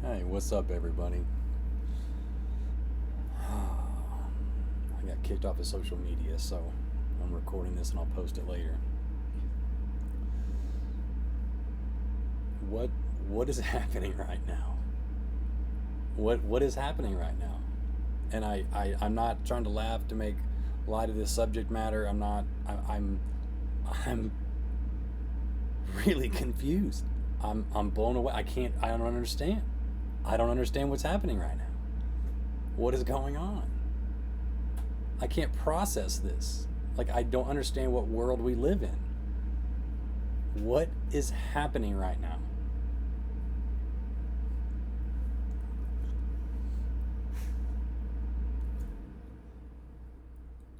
Hey, what's up, everybody? I got kicked off of social media, so I'm recording this and I'll post it later. What what is happening right now? What is happening right now? And I'm not trying to laugh to make light of this subject matter. I'm not. I'm really confused. I'm blown away. I don't understand. I don't understand what's happening right now. What is going on? I can't process this. Like, I don't understand what world we live in. What is happening right now?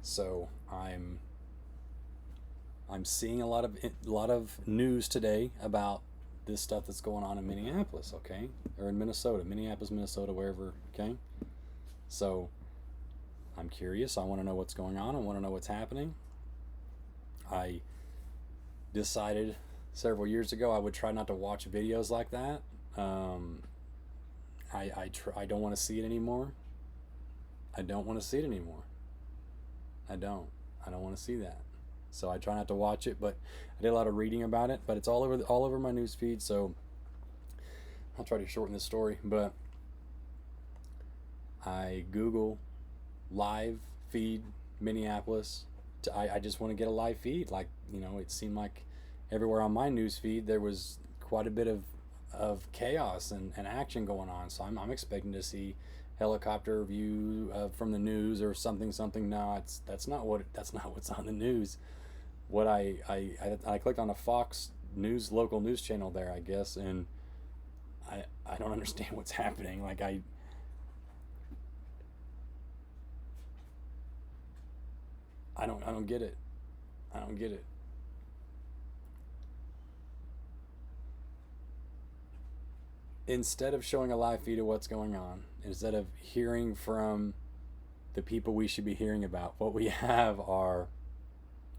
So I'm seeing a lot of news today about this stuff that's going on in Minneapolis, okay? Or in Minnesota, Minneapolis, Minnesota, wherever, okay? So I'm curious. I want to know what's going on. I want to know what's happening. I decided several years ago I would try not to watch videos like that. Um, I don't want to see it anymore. I don't want to see it anymore. I don't. I don't want to see that. So I try not to watch it, but I did a lot of reading about it. But it's all over my news feed. So I'll try to shorten this story. But I Google live feed Minneapolis. I just want to get a live feed. Like, it seemed like everywhere on my news feed there was quite a bit of chaos and action going on. So I'm expecting to see helicopter view from the news or something. No, that's not what's on the news. What I clicked on a Fox News local news channel there, I guess, and I don't understand what's happening. Like, I don't get it. I don't get it. Instead of showing a live feed of what's going on, instead of hearing from the people we should be hearing about, what we have are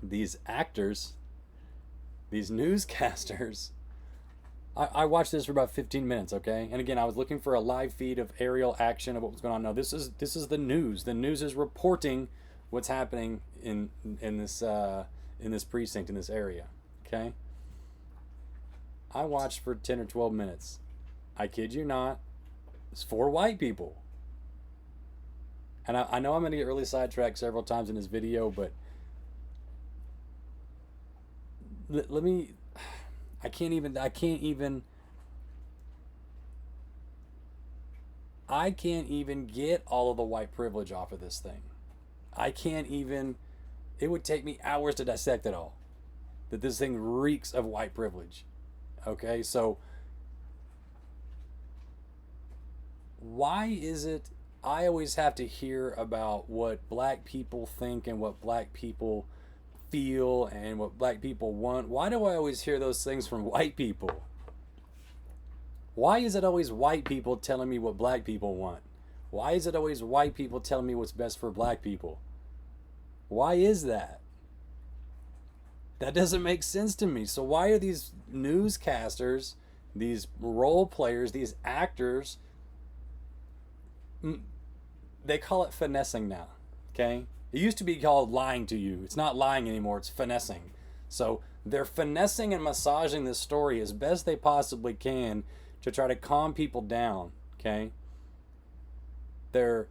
these actors, these newscasters. I watched this for about 15 minutes, okay? And again, I was looking for a live feed of aerial action of what was going on. No, this is the news. The news is reporting what's happening in this precinct, in this area. Okay? I watched for 10 or 12 minutes. I kid you not. It's for white people. And I know I'm going to get really sidetracked several times in this video, but let me. I can't even get all of the white privilege off of this thing. I can't even. It would take me hours to dissect it all. That this thing reeks of white privilege. Okay, so why is it I always have to hear about what black people think and what black people feel and what black people want? Why do I always hear those things from white people? Why is it always white people telling me what black people want? Why is it always white people telling me what's best for black people? Why is that? That doesn't make sense to me. So why are these newscasters, these role players, these actors, they call it finessing now, okay? It used to be called lying to you. It's not lying anymore, it's finessing. So they're finessing and massaging this story as best they possibly can to try to calm people down, okay? They're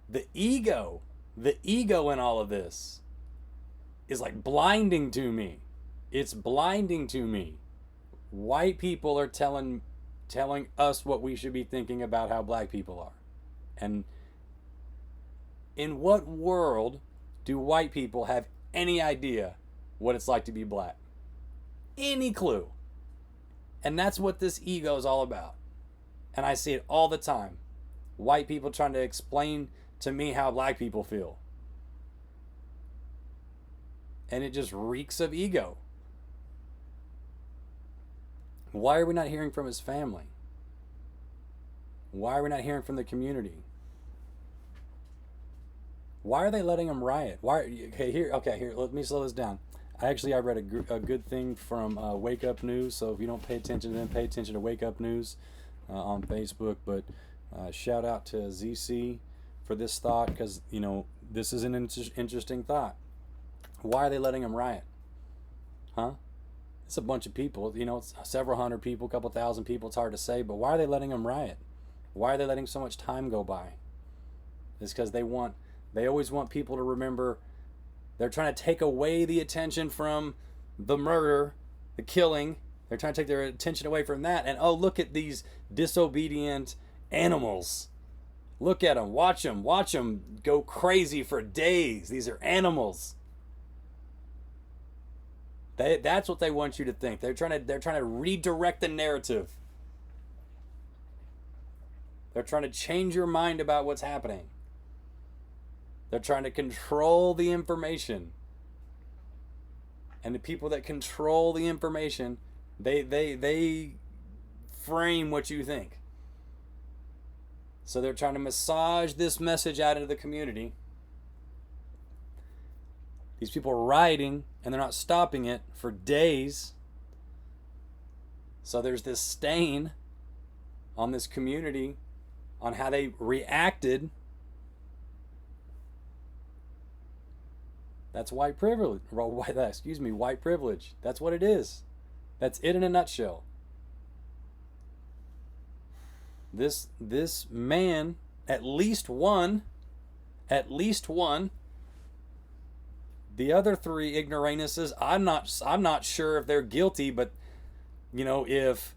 the ego, the ego in all of this is like blinding to me. It's blinding to me. White people are telling us what we should be thinking about how black people are. And in what world do white people have any idea what it's like to be black? Any clue? And that's what this ego is all about. And I see it all the time. White people trying to explain to me how black people feel. And it just reeks of ego. Why are we not hearing from his family? Why are we not hearing from the community? Why are they letting him riot? Okay, here, let me slow this down. I read a good thing from Wake Up News. So if you don't pay attention to them, pay attention to Wake Up News. on Facebook. But shout out to ZC for this thought, because, this is an interesting thought. Why are they letting them riot? Huh? It's a bunch of people. It's several hundred people, a couple thousand people. It's hard to say, but why are they letting them riot? Why are they letting so much time go by? It's because they always want people to remember. They're trying to take away the attention from the murder, the killing. They're trying to take their attention away from that. And, oh, look at these disobedient animals. Look at them. Watch them go crazy for days. These are animals. That's what they want you to think. They're trying to redirect the narrative. They're trying to change your mind about what's happening. They're trying to control the information. And the people that control the information, they frame what you think. So they're trying to massage this message out into the community. These people are rioting, and they're not stopping it for days. So there's this stain on this community, on how they reacted. That's white privilege. White privilege. That's what it is. That's it in a nutshell. This man, at least one. The other three ignoramuses, I'm not sure if they're guilty, but if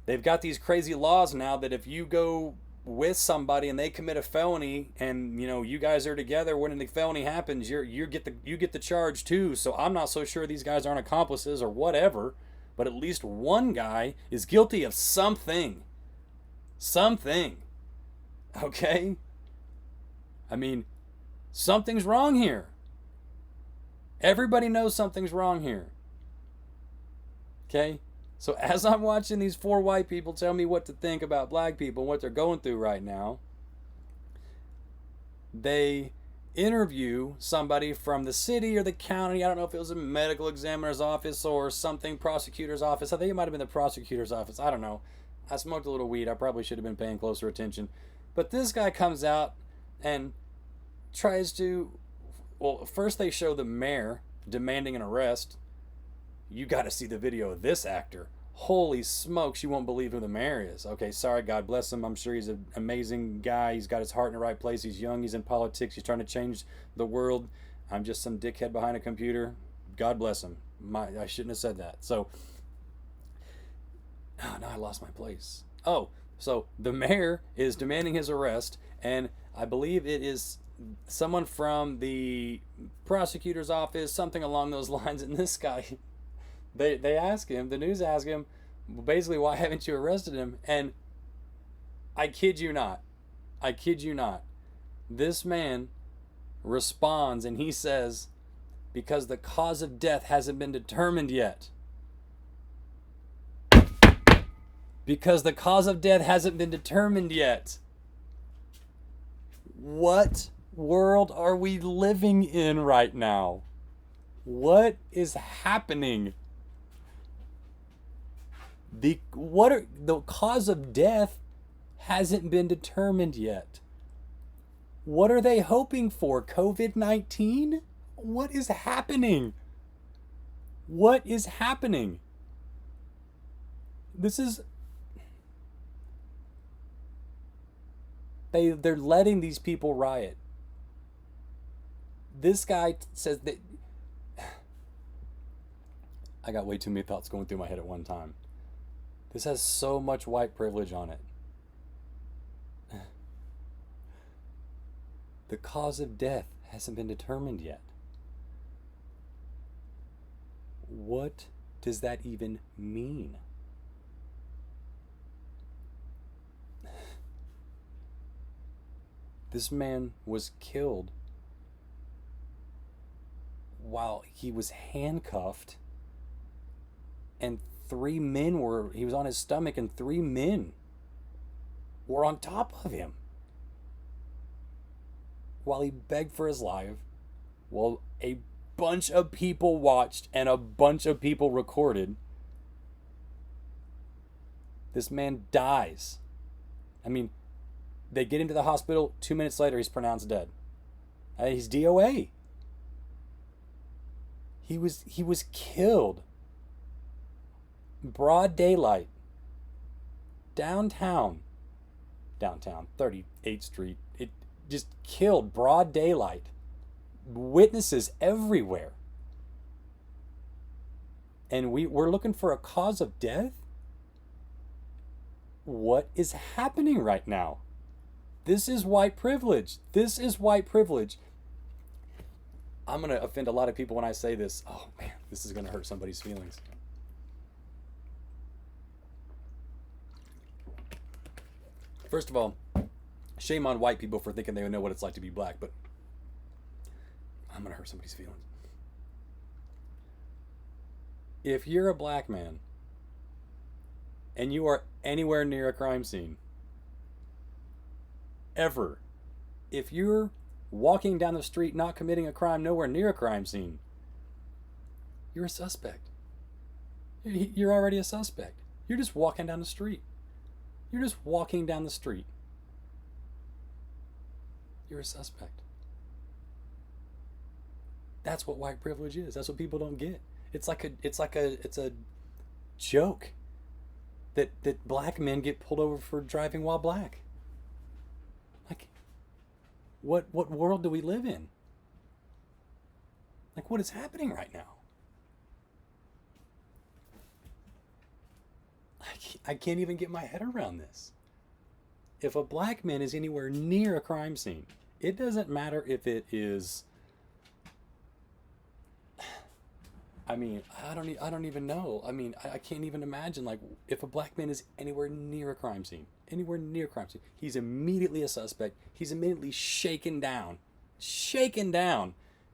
they've got these crazy laws now that if you go with somebody and they commit a felony, and you guys are together when the felony happens, you get the charge too. So I'm not so sure these guys aren't accomplices or whatever, but at least one guy is guilty of something. Okay? I mean, something's wrong here. Everybody knows something's wrong here. Okay? So as I'm watching these four white people tell me what to think about black people and what they're going through right now, they interview somebody from the city or the county. I don't know if it was a medical examiner's office or something, prosecutor's office. I think it might have been the prosecutor's office. I don't know. I smoked a little weed. I probably should have been paying closer attention. But this guy comes out and tries to... Well, first they show the mayor demanding an arrest. You got to see the video of this actor. Holy smokes, you won't believe who the mayor is. Okay, sorry, God bless him. I'm sure he's an amazing guy. He's got his heart in the right place. He's young. He's in politics. He's trying to change the world. I'm just some dickhead behind a computer. God bless him. I shouldn't have said that. So, now I lost my place. Oh, so the mayor is demanding his arrest, and I believe it is someone from the prosecutor's office, something along those lines. And this guy, they ask him, the news ask him, basically, why haven't you arrested him? And I kid you not, this man responds and he says, because the cause of death hasn't been determined yet. Because the cause of death hasn't been determined yet. What world are we living in right now? What is happening? The cause of death hasn't been determined yet. What are they hoping for? COVID-19? What is happening? What is happening? This is... They're letting these people riot. This guy says that... I got way too many thoughts going through my head at one time. This has so much white privilege on it. The cause of death hasn't been determined yet. What does that even mean? This man was killed while he was handcuffed, and he was on his stomach, and 3 men were on top of him while he begged for his life, while a bunch of people watched and a bunch of people recorded. This man dies. I mean, they get him to the hospital. 2 minutes later, he's pronounced dead. He's DOA. He was killed. Broad daylight. Downtown, 38th Street. It just killed broad daylight. Witnesses everywhere. And we're looking for a cause of death? What is happening right now? This is white privilege. This is white privilege. I'm going to offend a lot of people when I say this. Oh man, this is going to hurt somebody's feelings. First of all, shame on white people for thinking they know what it's like to be black, but I'm going to hurt somebody's feelings. If you're a black man and you are anywhere near a crime scene, ever, if you're walking down the street not committing a crime nowhere near a crime scene, you're a suspect. You're already a suspect. You're just walking down the street. You're just walking down the street. You're a suspect. That's what white privilege is. That's what people don't get. It's a joke that black men get pulled over for driving while black. Like, what world do we live in? Like, what is happening right now? I can't even get my head around this. If a black man is anywhere near a crime scene, it doesn't matter if it is, I mean, I don't even know. I mean, I can't even imagine, like, if a black man is anywhere near a crime scene, he's immediately a suspect. He's immediately shaken down,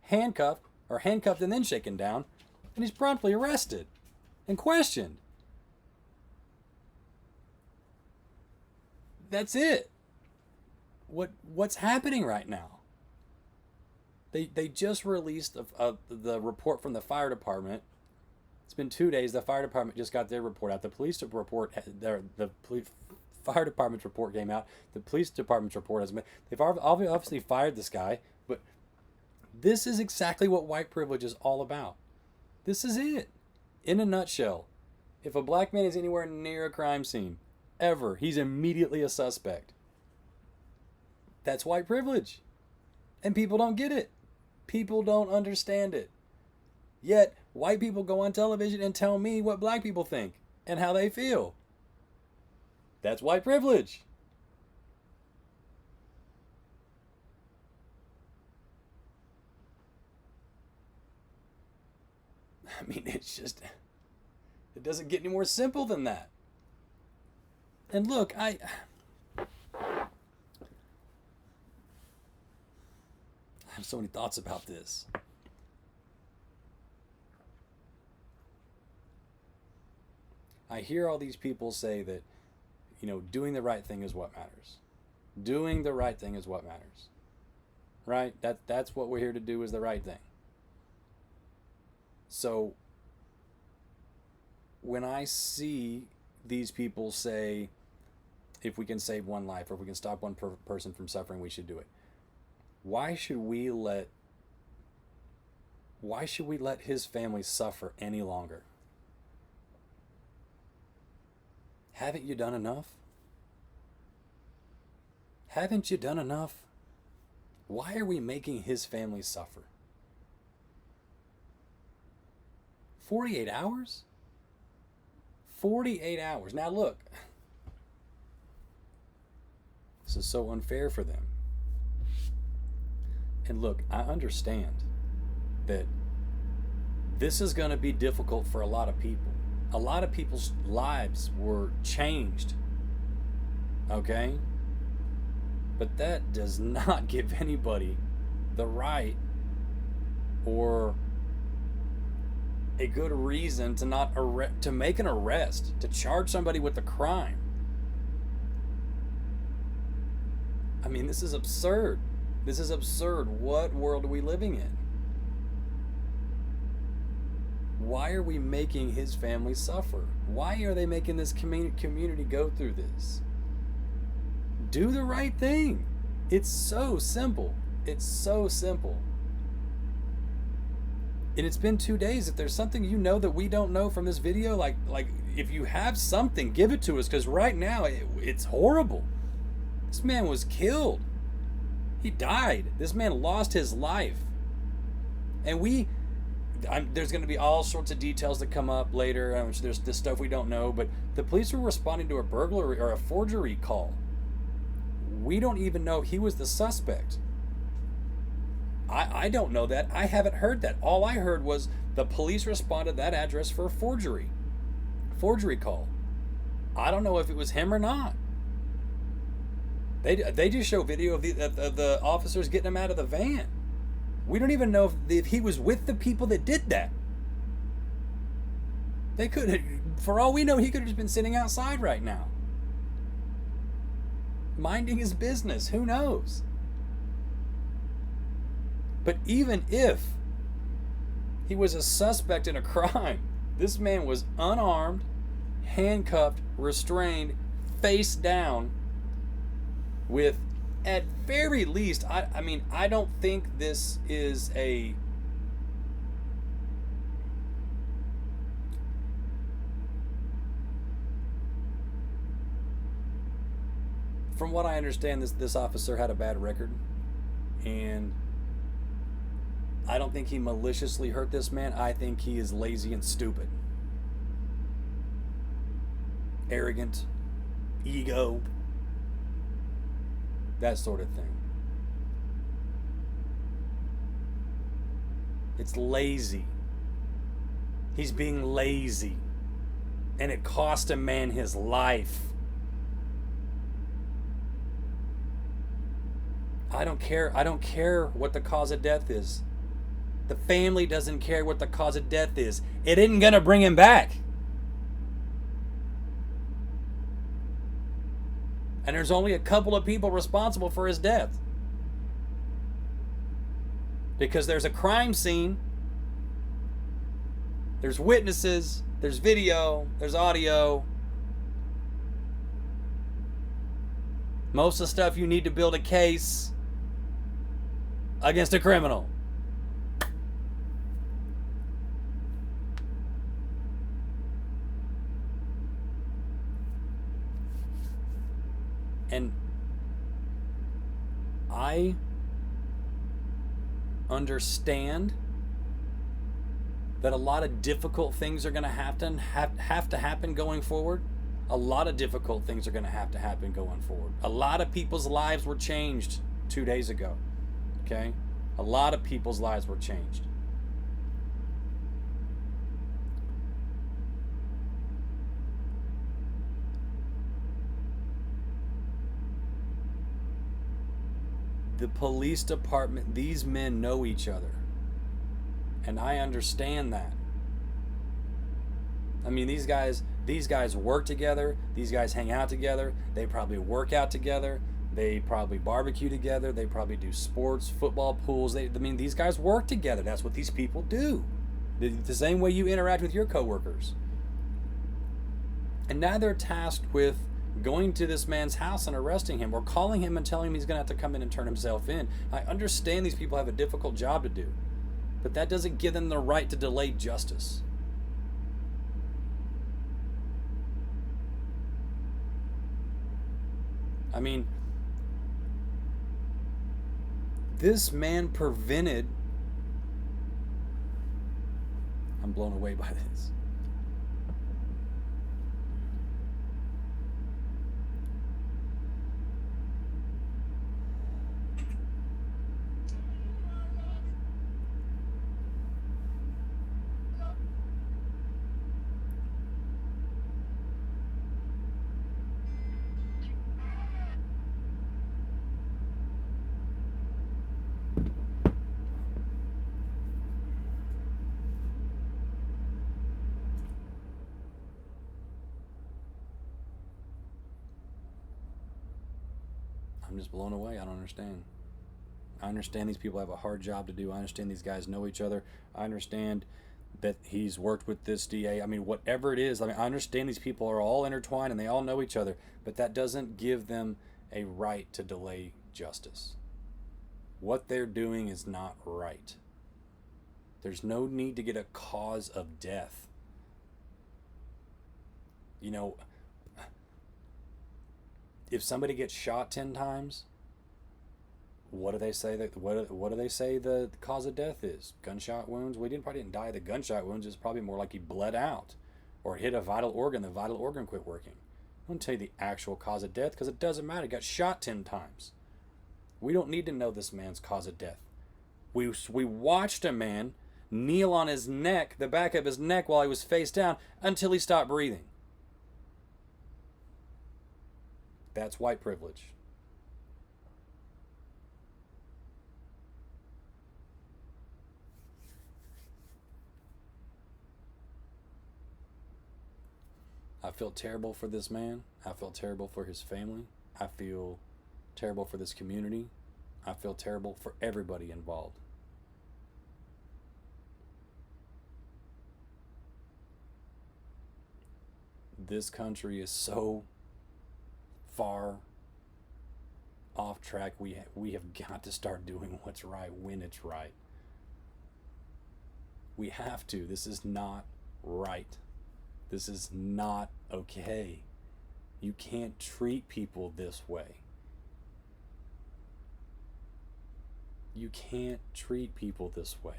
handcuffed and then shaken down, and he's promptly arrested and questioned. That's it. What's happening right now? They just released the report from the fire department. It's been 2 days. The fire department just got their report out. The fire department's report came out. The police department's report has been. They've obviously fired this guy, but this is exactly what white privilege is all about. This is it, in a nutshell. If a black man is anywhere near a crime scene, ever, he's immediately a suspect. That's white privilege. And people don't get it. People don't understand it. Yet, white people go on television and tell me what black people think and how they feel. That's white privilege. I mean, it doesn't get any more simple than that. And look, I have so many thoughts about this. I hear all these people say that, doing the right thing is what matters. Doing the right thing is what matters. Right? That's what we're here to do, is the right thing. So when I see these people say, if we can save one life or if we can stop one person from suffering, we should do it. Why should we let his family suffer any longer? Haven't you done enough? Haven't you done enough? Why are we making his family suffer? 48 hours? 48 hours. Now look, this is so unfair for them. And look, I understand that this is going to be difficult for a lot of people. A lot of people's lives were changed. Okay? But that does not give anybody the right or a good reason to to make an arrest, to charge somebody with a crime. I mean, this is absurd. This is absurd. What world are we living in? Why are we making his family suffer? Why are they making this community go through this? Do the right thing. It's so simple. It's so simple. And it's been 2 days. If there's something you know that we don't know from this video, like if you have something, give it to us, because right now it's horrible. This man was killed. He died. This man lost his life. And there's going to be all sorts of details that come up later. There's this stuff we don't know, but the police were responding to a burglary or a forgery call. We don't even know if he was the suspect. I don't know that. I haven't heard that. All I heard was the police responded to that address for a forgery call. I don't know if it was him or not. They just show video of the officers getting him out of the van. We don't even know if he was with the people that did that. They could, for all we know, he could have just been sitting outside right now, minding his business. Who knows? But even if he was a suspect in a crime, this man was unarmed, handcuffed, restrained, face down, with, at very least, I don't think this is a... From what I understand, this officer had a bad record, and I don't think he maliciously hurt this man. I think he is lazy and stupid. Arrogant. Ego. That sort of thing. It's lazy. He's being lazy. And it cost a man his life. I don't care. I don't care what the cause of death is. The family doesn't care what the cause of death is. It isn't going to bring him back. And there's only a couple of people responsible for his death. Because there's a crime scene. There's witnesses. There's video. There's audio. Most of the stuff you need to build a case against a criminal. And I understand that a lot of difficult things are going to have to happen going forward. A lot of difficult things are going to have to happen going forward. A lot of people's lives were changed 2 days ago. Okay? A lot of people's lives were changed. The police department, these men know each other. And I understand that. I mean, these guys work together. These guys hang out together. They probably work out together. They probably barbecue together. They probably do sports, football, pools. These guys work together. That's what these people do. The same way you interact with your coworkers. And now they're tasked with going to this man's house and arresting him, or calling him and telling him he's going to have to come in and turn himself in. I understand these people have a difficult job to do, but that doesn't give them the right to delay justice. I mean, this man prevented... I'm blown away by this. I'm just blown away. I don't understand. I understand these people have a hard job to do. I understand these guys know each other. I understand that he's worked with this DA. I mean, whatever it is. I mean, I understand these people are all intertwined and they all know each other, but that doesn't give them a right to delay justice. What they're doing is not right. There's no need to get a cause of death. You know, if somebody gets shot 10 times, what do they say what do they say the cause of death is? Gunshot wounds? Well, he probably didn't die of the gunshot wounds. It's probably more like he bled out or hit a vital organ. The vital organ quit working. I don't tell you the actual cause of death because it doesn't matter. He got shot 10 times. We don't need to know this man's cause of death. We watched a man kneel on his neck, the back of his neck, while he was face down until he stopped breathing. That's white privilege. I feel terrible for this man. I feel terrible for his family. I feel terrible for this community. I feel terrible for everybody involved. This country is so far off track. We have got to start doing what's right when it's right. We have to. This is not right. This is not okay. You can't treat people this way. You can't treat people this way.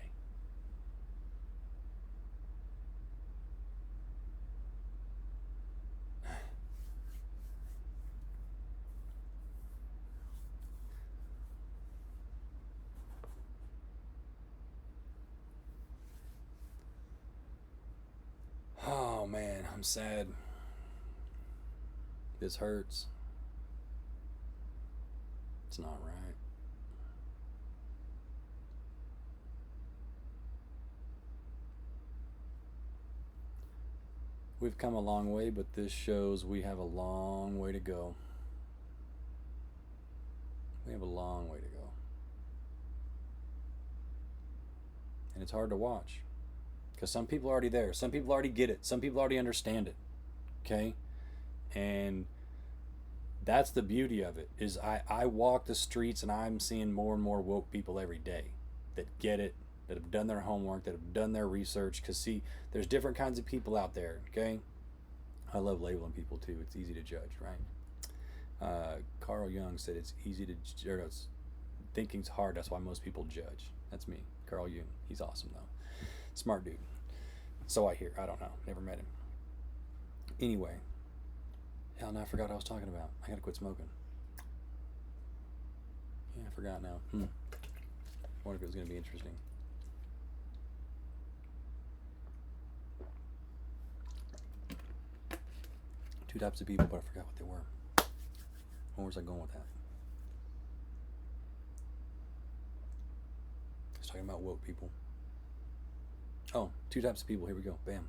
Oh man, I'm sad. This hurts. It's not right. We've come a long way, but this shows we have a long way to go. We have a long way to go. And it's hard to watch. Because some people are already there. Some people already get it. Some people already understand it. Okay? And that's the beauty of it, is I walk the streets and I'm seeing more and more woke people every day that get it, that have done their homework, that have done their research. Because, see, there's different kinds of people out there, okay? I love labeling people, too. It's easy to judge, right? Carl Jung said it's easy to, or it's, thinking's hard, that's why most people judge. That's me, Carl Jung. He's awesome, though. Smart dude. So I hear. I don't know. Never met him. Anyway. Hell, now I forgot what I was talking about. I gotta quit smoking. Yeah, I forgot now. Wonder if it was gonna be interesting. Two types of people, but I forgot what they were. Where was I going with that? I was talking about woke people. Oh, two types of people. Here we go. Bam.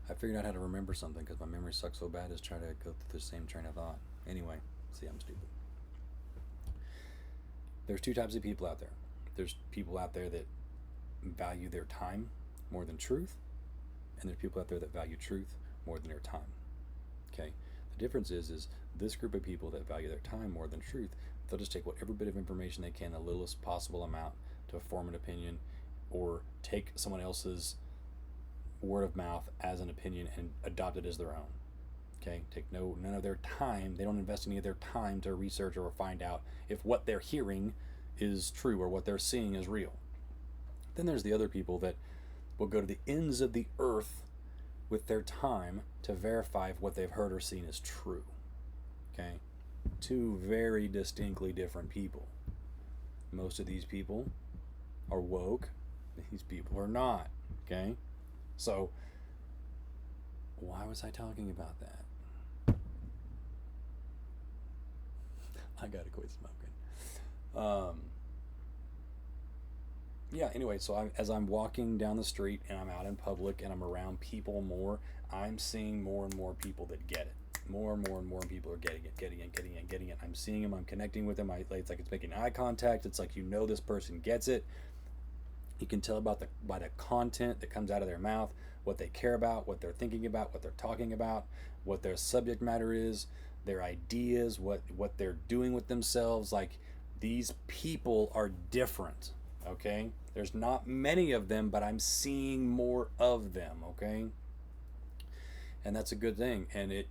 I figured out how to remember something because my memory sucks so bad. Is try to go through the same train of thought. Anyway, see, I'm stupid. There's two types of people out there. There's people out there that value their time more than truth, and there's people out there that value truth more than their time. Okay? The difference is this group of people that value their time more than truth, they'll just take whatever bit of information they can, the littlest possible amount, to form an opinion, or take someone else's word of mouth as an opinion and adopt it as their own. Okay? Take none of their time. They don't invest any of their time to research or find out if what they're hearing is true or what they're seeing is real. Then there's the other people that will go to the ends of the earth with their time to verify if what they've heard or seen is true. Okay? Two very distinctly different people. Most of these people are woke. These people are not. Okay? So, why was I talking about that? I gotta quit smoking. Yeah, anyway, so as I'm walking down the street and I'm out in public and I'm around people more, I'm seeing more and more people that get it. More and more people are getting it. I'm seeing them, I'm connecting with them. It's like it's making eye contact. It's like, you know, this person gets it. You can tell by the content that comes out of their mouth, what they care about, what they're thinking about, what they're talking about, what their subject matter is, their ideas, what they're doing with themselves. Like, these people are different, okay? There's not many of them, but I'm seeing more of them, okay? And that's a good thing. And it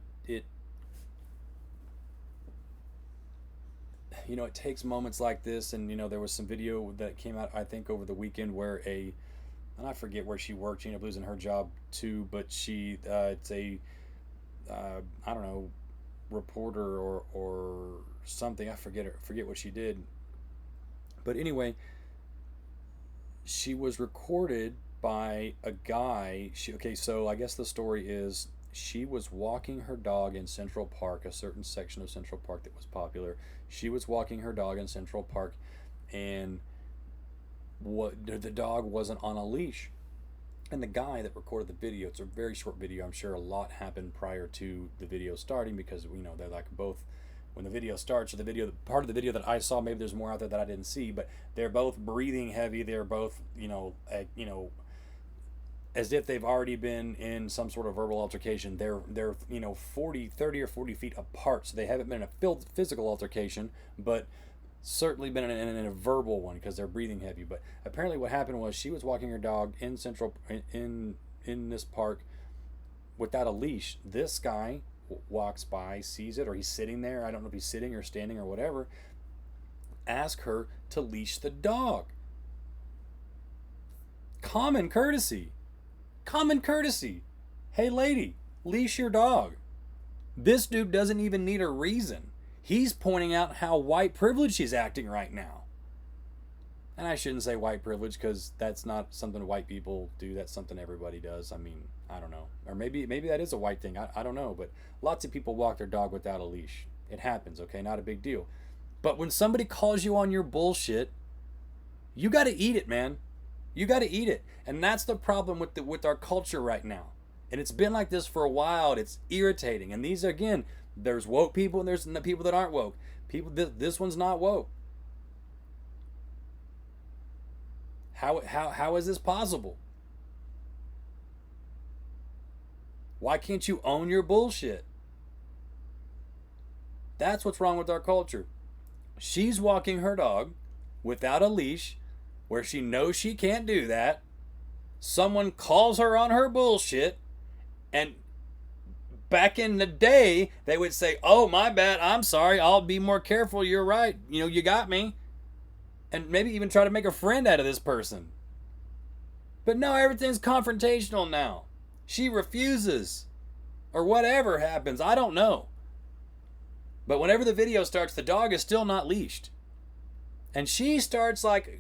you know, it takes moments like this. And, you know, there was some video that came out, I think, over the weekend where and I forget where she worked. She ended up losing her job too, but it's a, I don't know, reporter or something. I forget what she did. But anyway, she was recorded by a guy. Okay, so I guess the story is she was walking her dog in Central Park, a certain section of Central Park that was popular. She was walking her dog in Central Park, and the dog wasn't on a leash. And the guy that recorded the video, it's a very short video. I'm sure a lot happened prior to the video starting, because, you know, they're like both, when the video starts, or the video, part of the video that I saw, maybe there's more out there that I didn't see, but they're both breathing heavy. They're both, you know, as if they've already been in some sort of verbal altercation. They're you know, 30 or 40 feet apart, so they haven't been in a physical altercation, but certainly been in a verbal one, because they're breathing heavy. But apparently what happened was she was walking her dog in this park without a leash. This guy walks by, sees it, or he's sitting there, I don't know if he's sitting or standing or whatever, ask her to leash the dog. Common courtesy. Hey lady, leash your dog. This dude doesn't even need a reason. He's pointing out how white privilege he's acting right now. And I shouldn't say white privilege, because that's not something white people do. That's something everybody does. I mean, I don't know. Or maybe that is a white thing. I don't know. But lots of people walk their dog without a leash. It happens, okay? Not a big deal. But when somebody calls you on your bullshit, you got to eat it, man. You got to eat it. And that's the problem with our culture right now. And it's been like this for a while. It's irritating. And these, again, there's woke people and there's the people that aren't woke. This one's not woke. How is this possible? Why can't you own your bullshit? That's what's wrong with our culture. She's walking her dog without a leash, where she knows she can't do that. Someone calls her on her bullshit, and back in the day, they would say, "Oh, my bad, I'm sorry, I'll be more careful, you're right, you know, you got me." And maybe even try to make a friend out of this person. But no, everything's confrontational now. She refuses. Or whatever happens, I don't know. But whenever the video starts, the dog is still not leashed. And she starts like,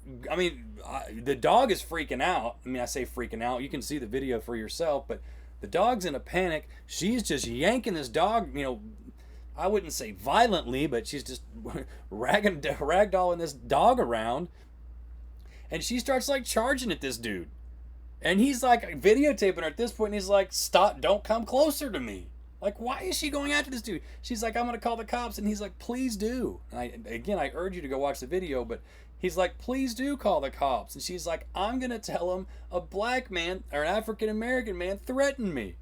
the dog is freaking out. I mean, I say freaking out. You can see the video for yourself, but the dog's in a panic. She's just yanking this dog, you know, I wouldn't say violently, but she's just ragdolling this dog around. And she starts like charging at this dude. And he's like videotaping her at this point, and he's like, "Stop, don't come closer to me." Like, why is she going after this dude? She's like, "I'm going to call the cops." And he's like, "Please do." And I urge you to go watch the video, but he's like, "Please do call the cops." And she's like, "I'm going to tell him a black man or an African American man threatened me."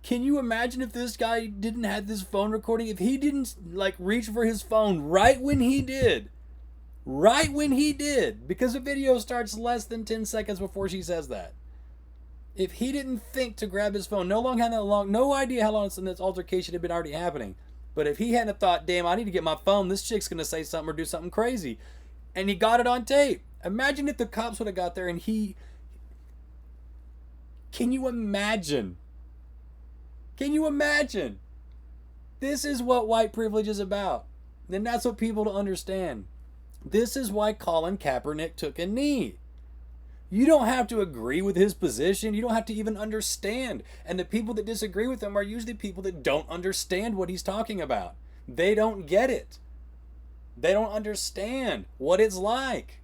Can you imagine if this guy didn't have this phone recording? If he didn't like reach for his phone right when he did, because the video starts less than 10 seconds before she says that. If he didn't think to grab his phone, no idea how long this altercation had been already happening. But if he hadn't thought, "Damn, I need to get my phone, this chick's going to say something or do something crazy," and he got it on tape. Imagine if the cops would have got there and can you imagine? Can you imagine? This is what white privilege is about. And that's what people don't understand. This is why Colin Kaepernick took a knee. You don't have to agree with his position. You don't have to even understand. And the people that disagree with him are usually people that don't understand what he's talking about. They don't get it. They don't understand what it's like.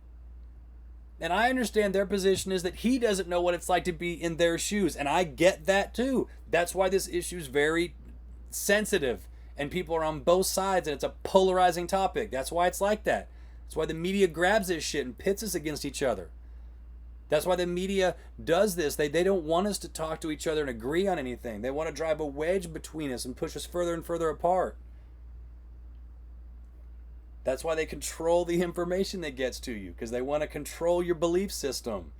And I understand their position is that he doesn't know what it's like to be in their shoes. And I get that too. That's why this issue is very sensitive. And people are on both sides, and it's a polarizing topic. That's why it's like that. That's why the media grabs this shit and pits us against each other. That's why the media does this. They don't want us to talk to each other and agree on anything. They want to drive a wedge between us and push us further and further apart. That's why they control the information that gets to you, because they want to control your belief system.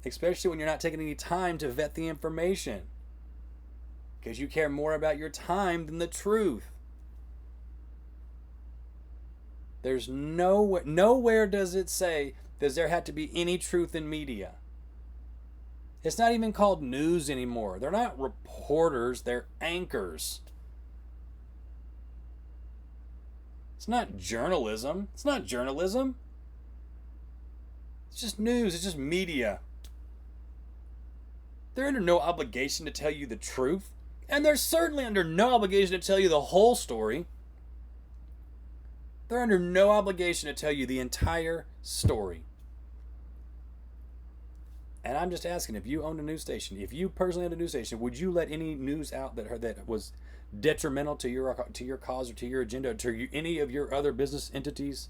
Especially when you're not taking any time to vet the information. Because you care more about your time than the truth. There's nowhere does it say does there have to be any truth in media. It's not even called news anymore. They're not reporters, they're anchors. It's not journalism. It's not journalism. It's just news. It's just media. They're under no obligation to tell you the truth. And they're certainly under no obligation to tell you the whole story. They're under no obligation to tell you the entire story. And I'm just asking, if you owned a news station, if you personally owned a news station, would you let any news out that was detrimental to your cause or to your agenda, or to any of your other business entities?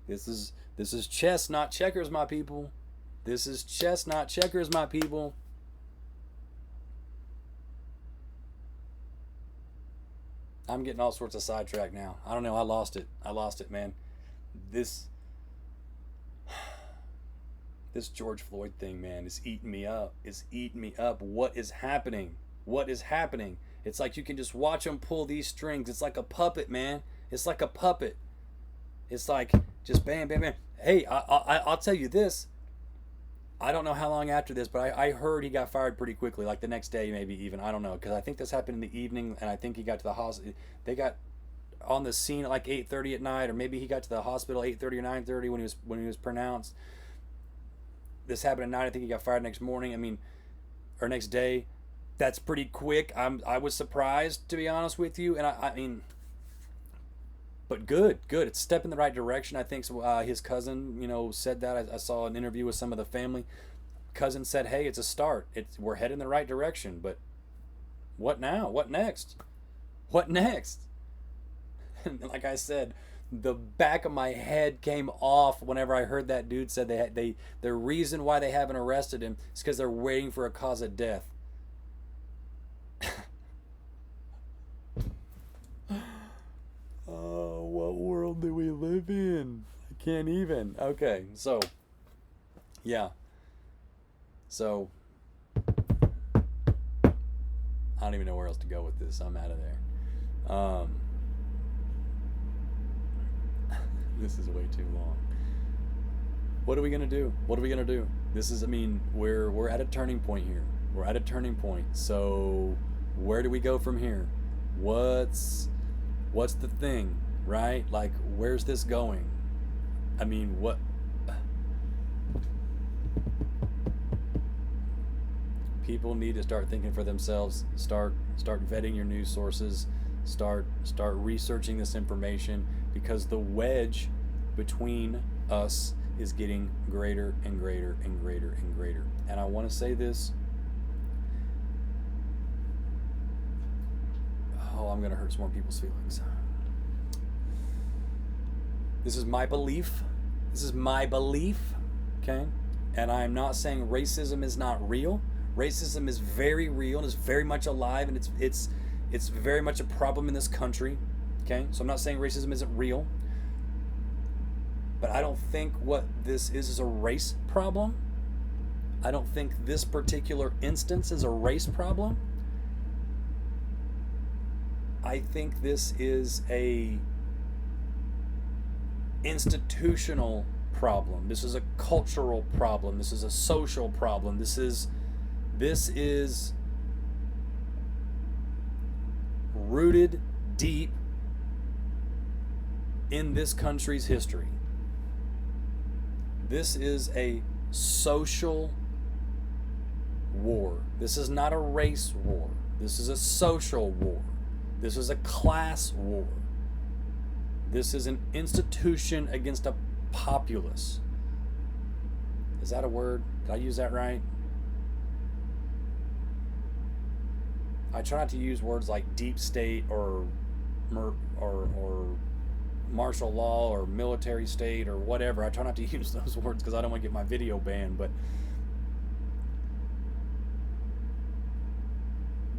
This is chess, not checkers, my people. This is chess, not checkers, my people. I'm getting all sorts of sidetracked now. I don't know. I lost it, man. This George Floyd thing, man, is eating me up. It's eating me up. What is happening? What is happening? It's like you can just watch them pull these strings. It's like a puppet, man. It's like a puppet. It's like just bam, bam, bam. Hey, I'll tell you this. I don't know how long after this, but I heard he got fired pretty quickly, like the next day maybe even. I don't know, because I think this happened in the evening, and I think he got to the hospital. They got on the scene at like 8:30 at night, or maybe he got to the hospital 8:30 or 9:30 when he was pronounced. This happened at night. I think he got fired next morning. I mean, or next day. That's pretty quick. I was surprised, to be honest with you, and I mean, but good. It's a step in the right direction. I think his cousin, said that. I saw an interview with some of the family. Cousin said, "Hey, it's a start. We're heading in the right direction." But what now? What next? What next? And like I said, the back of my head came off whenever I heard that dude said the reason why they haven't arrested him is because they're waiting for a cause of death. Oh, what world do we live in? I can't even. Okay, so, yeah. So, I don't even know where else to go with this. I'm out of there. This is way too long. What are we gonna do? What are we gonna do? This is, we're at a turning point here. We're at a turning point. So, where do we go from here? What's the thing, right? Like, where's this going? What? People need to start thinking for themselves. Start vetting your news sources. Start researching this information, because the wedge between us is getting greater and greater and greater and greater. And I want to say this. Oh, I'm going to hurt some more people's feelings. This is my belief. Okay? And I'm not saying racism is not real. Racism is very real and is very much alive, and it's very much a problem in this country. Okay? So I'm not saying racism isn't real. But I don't think what this is a race problem. I don't think this particular instance is a race problem. I think this is a institutional problem. This is a cultural problem. This is a social problem. This is rooted deep in this country's history. This is a social war. This is not a race war. This is a social war. This is a class war. This is an institution against a populace. Is that a word? Did I use that right? I try not to use words like deep state or or martial law or military state or whatever. I try not to use those words because I don't want to get my video banned, but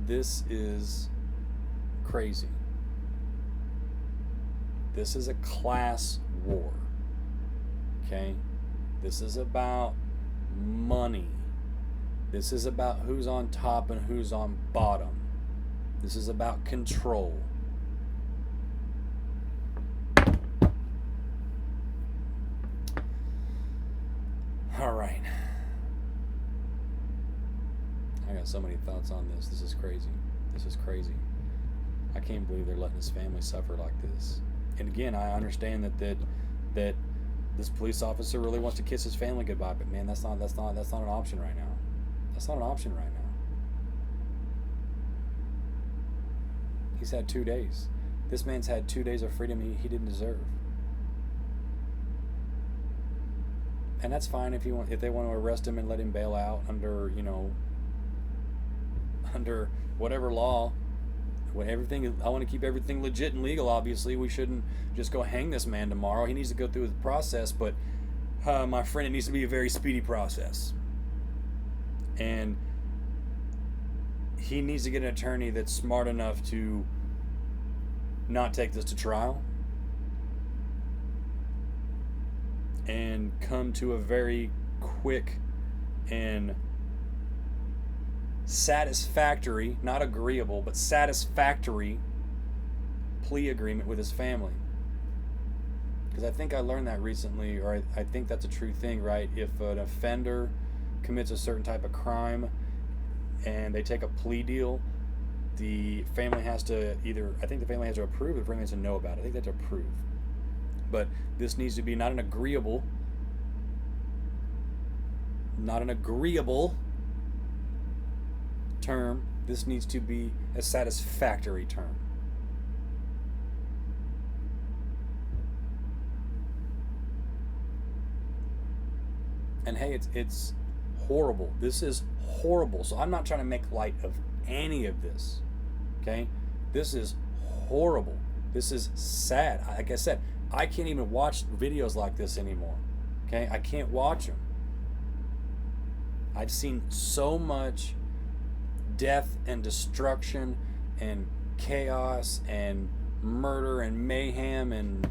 this is crazy. This is a class war. Okay? This is about money. This is about who's on top and who's on bottom. This is about control. All right. I got so many thoughts on this. This is crazy. This is crazy. I can't believe they're letting his family suffer like this. And again, I understand that this police officer really wants to kiss his family goodbye, but man, that's not an option right now. That's not an option right now. He's had 2 days. This man's had 2 days of freedom he didn't deserve. And that's fine if they want to arrest him and let him bail out under whatever law. I want to keep everything legit and legal. Obviously, we shouldn't just go hang this man tomorrow. He needs to go through the process, but my friend, it needs to be a very speedy process. And he needs to get an attorney that's smart enough to not take this to trial and come to a very quick and satisfactory, not agreeable, but satisfactory plea agreement with his family. Because I think I learned that recently, or I think that's a true thing, right? If an offender commits a certain type of crime and they take a plea deal, the family has to I think the family has to approve, the family has to know about it. I think they have to approve. But this needs to be not an agreeable term. This needs to be a satisfactory term. And hey, it's horrible. This is horrible. So I'm not trying to make light of any of this. Okay? This is horrible. This is sad. Like I said, I can't even watch videos like this anymore. Okay? I can't watch them. I've seen so much death and destruction and chaos and murder and mayhem, and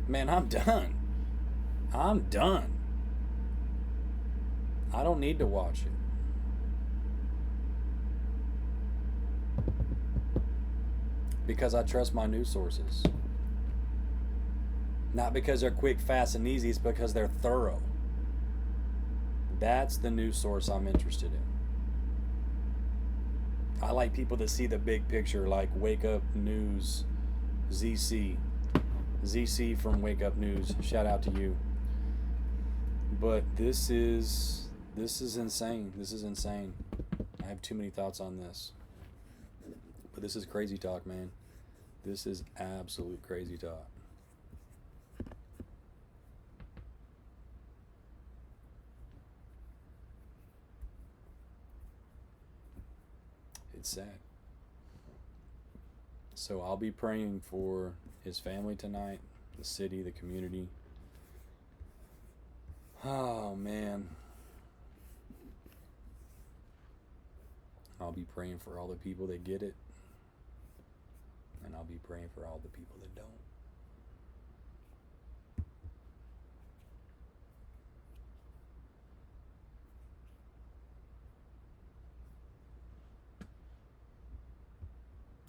man, I'm done. I'm done. I don't need to watch it. Because I trust my news sources. Not because they're quick, fast, and easy, it's because they're thorough. That's the news source I'm interested in. I like people that see the big picture, like Wake Up News, ZC from Wake Up News. Shout out to you. But this is insane. This is insane. I have too many thoughts on this. But this is crazy talk, man. This is absolute crazy talk. It's sad. So I'll be praying for his family tonight, the city, the community. Oh, man. I'll be praying for all the people that get it. And I'll be praying for all the people that don't.